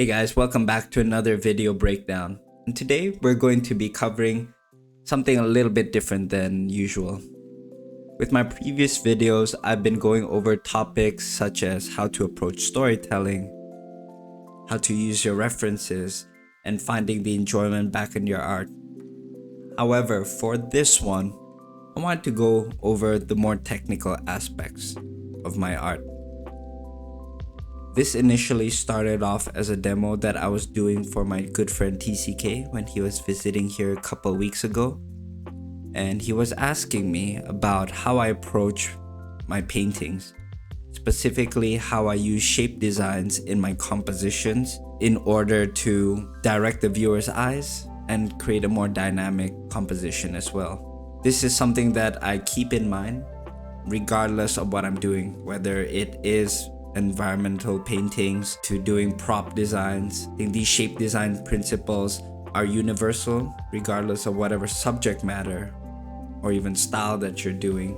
Hey guys, welcome back to another video breakdown. And today we're going to be covering something a little bit different than usual. With my previous videos, I've been going over topics such as how to approach storytelling, how to use your references, and finding the enjoyment back in your art. However, for this one, I want to go over the more technical aspects of my art. This initially started off as a demo that I was doing for my good friend TCK when he was visiting here a couple weeks ago. And he was asking me about how I approach my paintings, specifically how I use shape designs in my compositions in order to direct the viewer's eyes and create a more dynamic composition as well. This is something that I keep in mind regardless of what I'm doing, whether it is environmental paintings to doing prop designs. I think these shape design principles are universal regardless of whatever subject matter or even style that you're doing.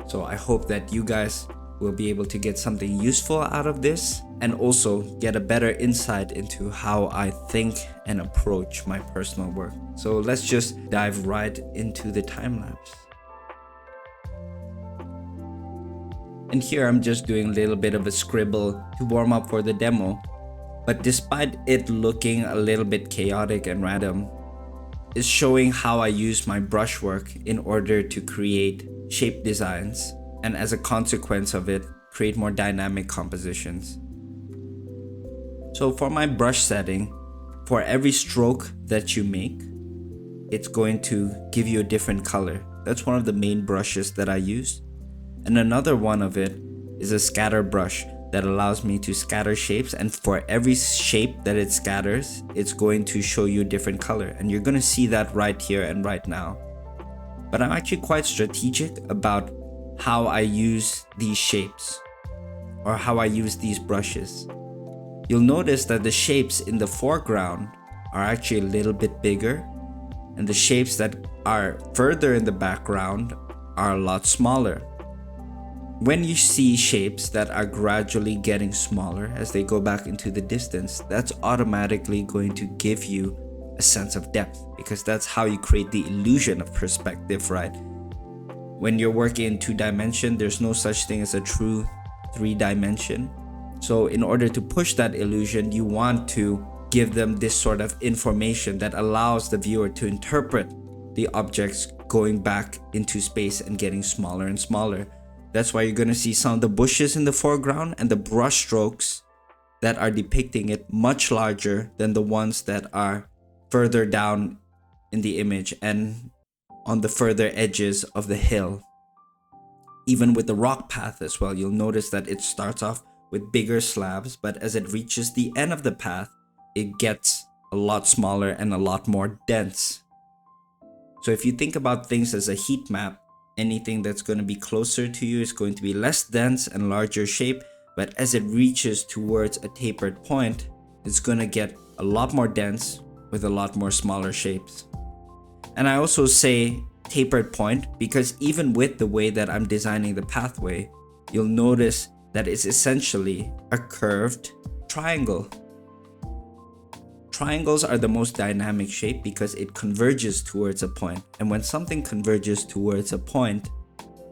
So I hope that you guys will be able to get something useful out of this and also get a better insight into how I think and approach my personal work. So let's just dive right into the time lapse. And here I'm just doing a little bit of a scribble to warm up for the demo. But despite it looking a little bit chaotic and random, it's showing how I use my brushwork in order to create shape designs and as a consequence of it, create more dynamic compositions. So for my brush setting, for every stroke that you make, it's going to give you a different color. That's one of the main brushes that I use. And another one of it is a scatter brush that allows me to scatter shapes, and for every shape that it scatters, it's going to show you a different color, and you're going to see that right here and right now. But I'm actually quite strategic about how I use these shapes or how I use these brushes. You'll notice that the shapes in the foreground are actually a little bit bigger, and the shapes that are further in the background are a lot smaller. When you see shapes that are gradually getting smaller as they go back into the distance, that's automatically going to give you a sense of depth, because that's how you create the illusion of perspective, right? When you're working in 2-dimension, there's no such thing as a true 3-dimension. So in order to push that illusion, you want to give them this sort of information that allows the viewer to interpret the objects going back into space and getting smaller and smaller. That's why you're going to see some of the bushes in the foreground and the brush strokes that are depicting it much larger than the ones that are further down in the image and on the further edges of the hill. Even with the rock path as well, you'll notice that it starts off with bigger slabs, but as it reaches the end of the path, it gets a lot smaller and a lot more dense. So if you think about things as a heat map, anything that's going to be closer to you is going to be less dense and larger shape, but as it reaches towards a tapered point, it's going to get a lot more dense with a lot more smaller shapes. And I also say tapered point because even with the way that I'm designing the pathway, you'll notice that it's essentially a curved triangle. Triangles are the most dynamic shape because it converges towards a point. And when something converges towards a point,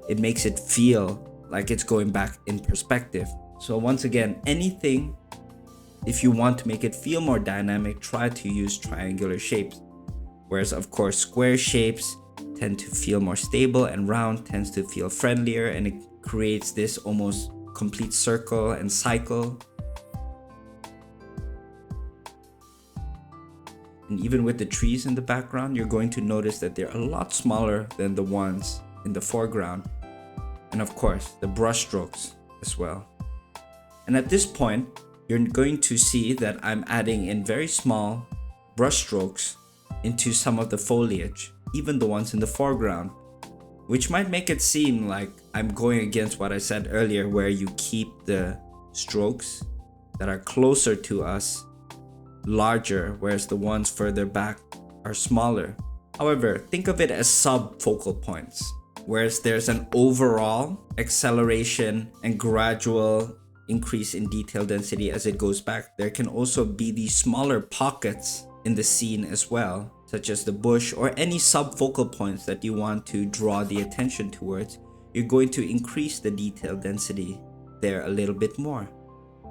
it makes it feel like it's going back in perspective. So once again, anything, if you want to make it feel more dynamic, try to use triangular shapes. Whereas of course, square shapes tend to feel more stable and round tends to feel friendlier, and it creates this almost complete circle and cycle. And even with the trees in the background, you're going to notice that they're a lot smaller than the ones in the foreground. And of course, the brush strokes as well. And at this point, you're going to see that I'm adding in very small brush strokes into some of the foliage, even the ones in the foreground, which might make it seem like I'm going against what I said earlier, where you keep the strokes that are closer to us larger, whereas the ones further back are smaller. However, think of it as sub-focal points, whereas there's an overall acceleration and gradual increase in detail density as it goes back, there can also be these smaller pockets in the scene as well, such as the bush or any subfocal points that you want to draw the attention towards. You're going to increase the detail density there a little bit more.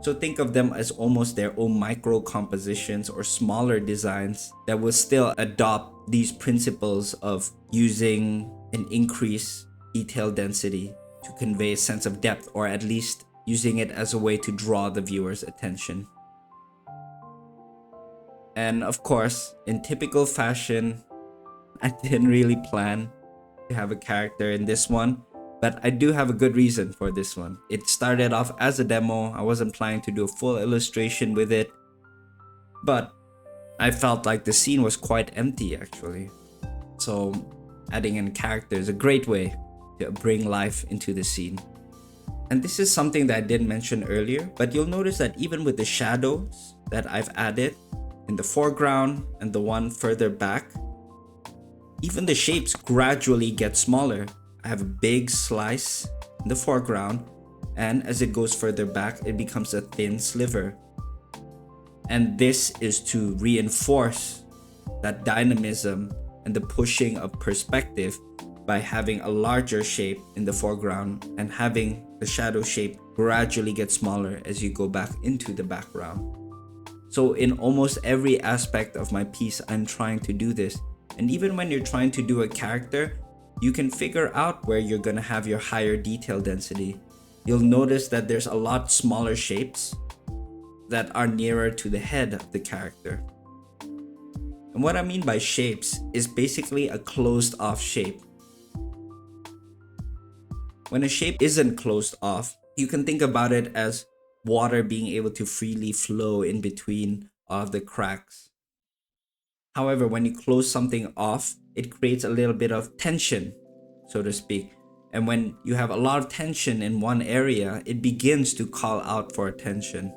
So think of them as almost their own micro compositions or smaller designs that will still adopt these principles of using an increased detail density to convey a sense of depth, or at least using it as a way to draw the viewer's attention. And of course, in typical fashion, I didn't really plan to have a character in this one, but I do have a good reason for this one. It started off as a demo. I wasn't planning to do a full illustration with it, but I felt like the scene was quite empty actually. So adding in a character is a great way to bring life into the scene. And this is something that I didn't mention earlier, but you'll notice that even with the shadows that I've added in the foreground and the one further back, even the shapes gradually get smaller. I have a big slice in the foreground, and as it goes further back, it becomes a thin sliver. And this is to reinforce that dynamism and the pushing of perspective by having a larger shape in the foreground and having the shadow shape gradually get smaller as you go back into the background. So in almost every aspect of my piece, I'm trying to do this. And even when you're trying to do a character, you can figure out where you're gonna have your higher detail density. You'll notice that there's a lot smaller shapes that are nearer to the head of the character. And what I mean by shapes is basically a closed off shape. When a shape isn't closed off, you can think about it as water being able to freely flow in between of the cracks. However, when you close something off, it creates a little bit of tension, so to speak. And when you have a lot of tension in one area, it begins to call out for attention.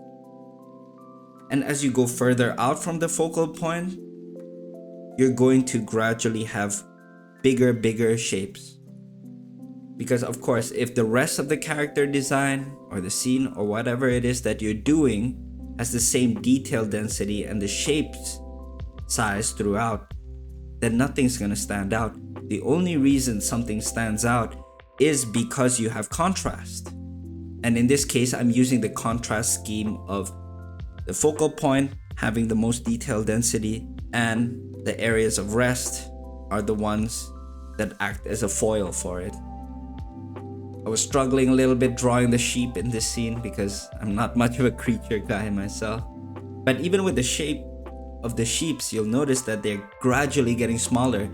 And as you go further out from the focal point, you're going to gradually have bigger shapes. Because of course, if the rest of the character design or the scene or whatever it is that you're doing has the same detail density and the shapes size throughout, then nothing's gonna stand out. The only reason something stands out is because you have contrast. And in this case, I'm using the contrast scheme of the focal point having the most detail density, and the areas of rest are the ones that act as a foil for it. I was struggling a little bit drawing the sheep in this scene because I'm not much of a creature guy myself. But even with the shape of the sheeps, you'll notice that they're gradually getting smaller.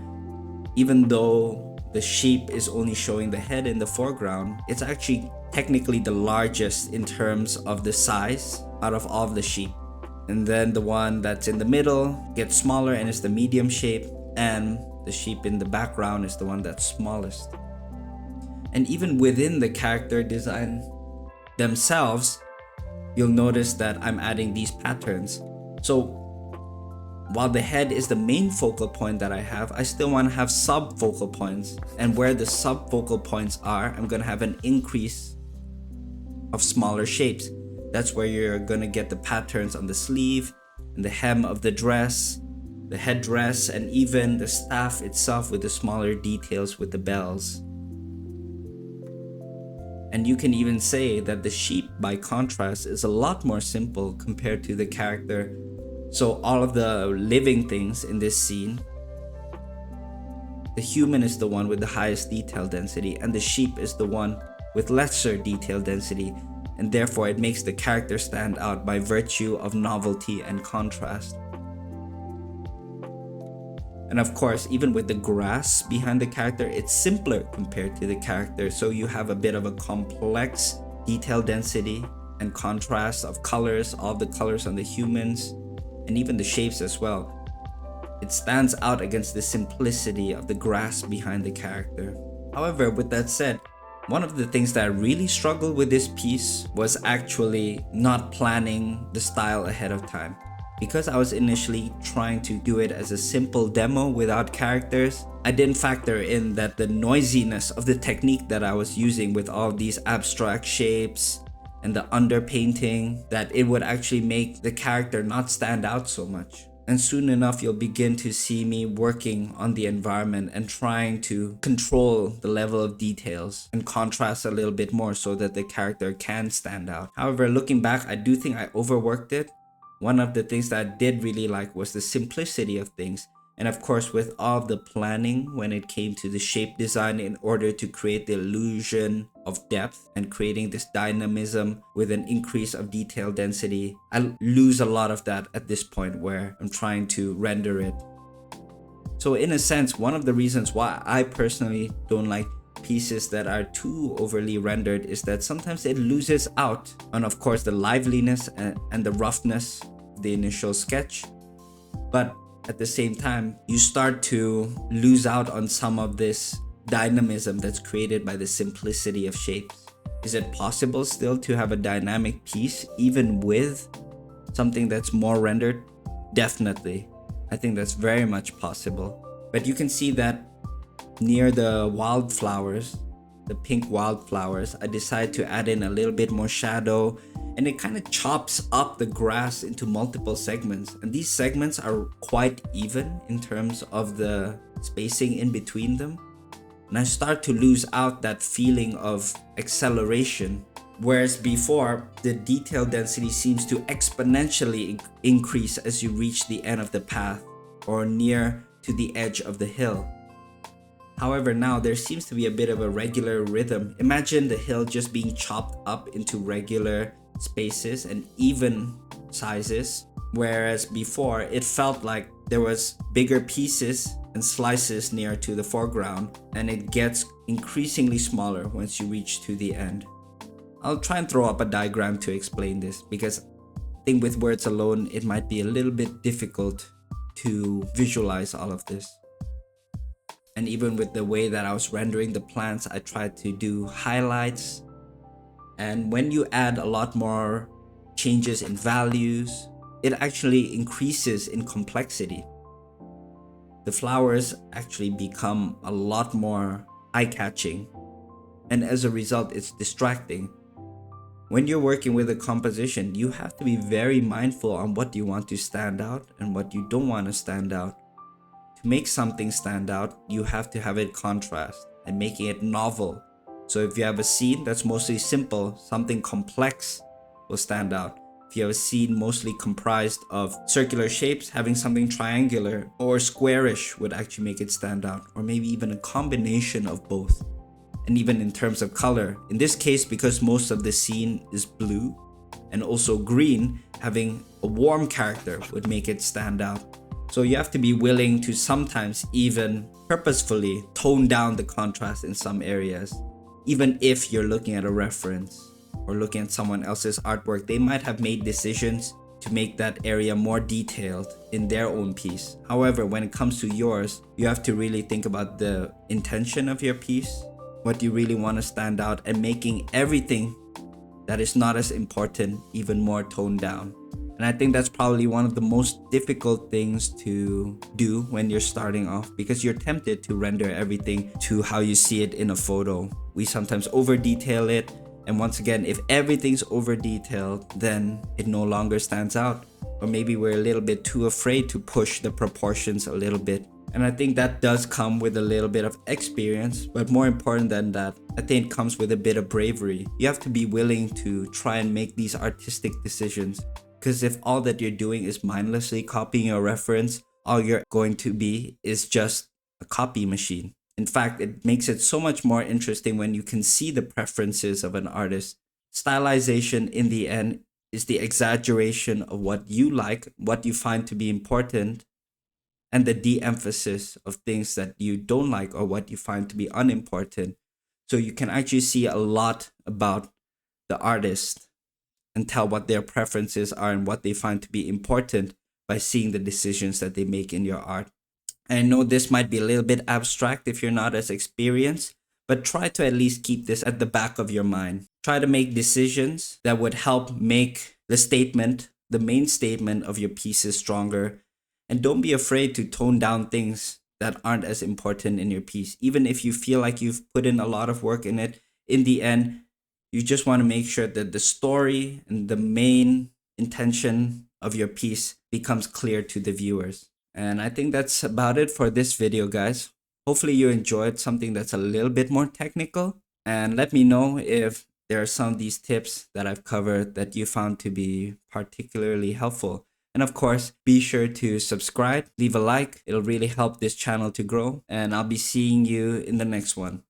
Even though the sheep is only showing the head in the foreground, it's actually technically the largest in terms of the size out of all of the sheep. And then the one that's in the middle gets smaller and is the medium shape, and the sheep in the background is the one that's smallest. And even within the character design themselves, you'll notice that I'm adding these patterns. So while the head is the main focal point that I have, I still want to have subfocal points. And where the subfocal points are, I'm going to have an increase of smaller shapes. That's where you're going to get the patterns on the sleeve and the hem of the dress, the headdress, and even the staff itself with the smaller details with the bells. And you can even say that the sheep, by contrast, is a lot more simple compared to the character. So all of the living things in this scene, the human is the one with the highest detail density, and the sheep is the one with lesser detail density. And therefore it makes the character stand out by virtue of novelty and contrast. And of course, even with the grass behind the character, it's simpler compared to the character. So you have a bit of a complex detail density and contrast of colors, all the colors on the humans, and even the shapes as well. It stands out against the simplicity of the grass behind the character. However, with that said, one of the things that I really struggled with this piece was actually not planning the style ahead of time. Because I was initially trying to do it as a simple demo without characters, I didn't factor in that the noisiness of the technique that I was using with all these abstract shapes and the underpainting, that it would actually make the character not stand out so much. And soon enough, you'll begin to see me working on the environment and trying to control the level of details and contrast a little bit more so that the character can stand out. However, looking back, I do think I overworked it. One of the things that I did really like was the simplicity of things. And of course, with all the planning when it came to the shape design in order to create the illusion of depth and creating this dynamism with an increase of detail density, I lose a lot of that at this point where I'm trying to render it. So in a sense, one of the reasons why I personally don't like pieces that are too overly rendered is that sometimes it loses out on, of course, the liveliness and the roughness of the initial sketch. But at the same time, you start to lose out on some of this dynamism that's created by the simplicity of shapes. Is it possible still to have a dynamic piece even with something that's more rendered? Definitely. I think that's very much possible. But you can see that near the wildflowers, the pink wildflowers, I decided to add in a little bit more shadow, and it kind of chops up the grass into multiple segments. And these segments are quite even in terms of the spacing in between them. And I start to lose out that feeling of acceleration. Whereas before, the detail density seems to exponentially increase as you reach the end of the path or near to the edge of the hill. However, now there seems to be a bit of a regular rhythm. Imagine the hill just being chopped up into regular spaces and even sizes, whereas before it felt like there was bigger pieces and slices near to the foreground, and it gets increasingly smaller once you reach to the end. I'll try and throw up a diagram to explain this, because I think with words alone it might be a little bit difficult to visualize all of this. And even with the way that I was rendering the plants, I tried to do highlights. And when you add a lot more changes in values, it actually increases in complexity. The flowers actually become a lot more eye-catching. And as a result, it's distracting. When you're working with a composition, you have to be very mindful on what you want to stand out and what you don't want to stand out. To make something stand out, you have to have it contrast and making it novel. So if you have a scene that's mostly simple, something complex will stand out. If you have a scene mostly comprised of circular shapes, having something triangular or squarish would actually make it stand out, or maybe even a combination of both. And even in terms of color, in this case, because most of the scene is blue and also green, having a warm character would make it stand out. So you have to be willing to sometimes even purposefully tone down the contrast in some areas. Even if you're looking at a reference or looking at someone else's artwork, they might have made decisions to make that area more detailed in their own piece. However, when it comes to yours, you have to really think about the intention of your piece, what you really want to stand out, and making everything that is not as important even more toned down. And I think that's probably one of the most difficult things to do when you're starting off, because you're tempted to render everything to how you see it in a photo. We sometimes over detail it, and once again, if everything's over detailed, then it no longer stands out. Or maybe we're a little bit too afraid to push the proportions a little bit. And I think that does come with a little bit of experience, but more important than that, I think it comes with a bit of bravery. You have to be willing to try and make these artistic decisions. Because if all that you're doing is mindlessly copying a reference, all you're going to be is just a copy machine. In fact, it makes it so much more interesting when you can see the preferences of an artist. Stylization, in the end, is the exaggeration of what you like, what you find to be important, and the de-emphasis of things that you don't like or what you find to be unimportant. So you can actually see a lot about the artist and tell what their preferences are and what they find to be important by seeing the decisions that they make in your art. And I know this might be a little bit abstract if you're not as experienced, but try to at least keep this at the back of your mind. Try to make decisions that would help make the statement, the main statement of your pieces stronger. And don't be afraid to tone down things that aren't as important in your piece. Even if you feel like you've put in a lot of work in it, in the end, You just want to make sure that the story and the main intention of your piece becomes clear to the viewers. And I think that's about it for this video, guys. Hopefully you enjoyed something that's a little bit more technical. And let me know if there are some of these tips that I've covered that you found to be particularly helpful. And of course, be sure to subscribe, leave a like. It'll really help this channel to grow. And I'll be seeing you in the next one.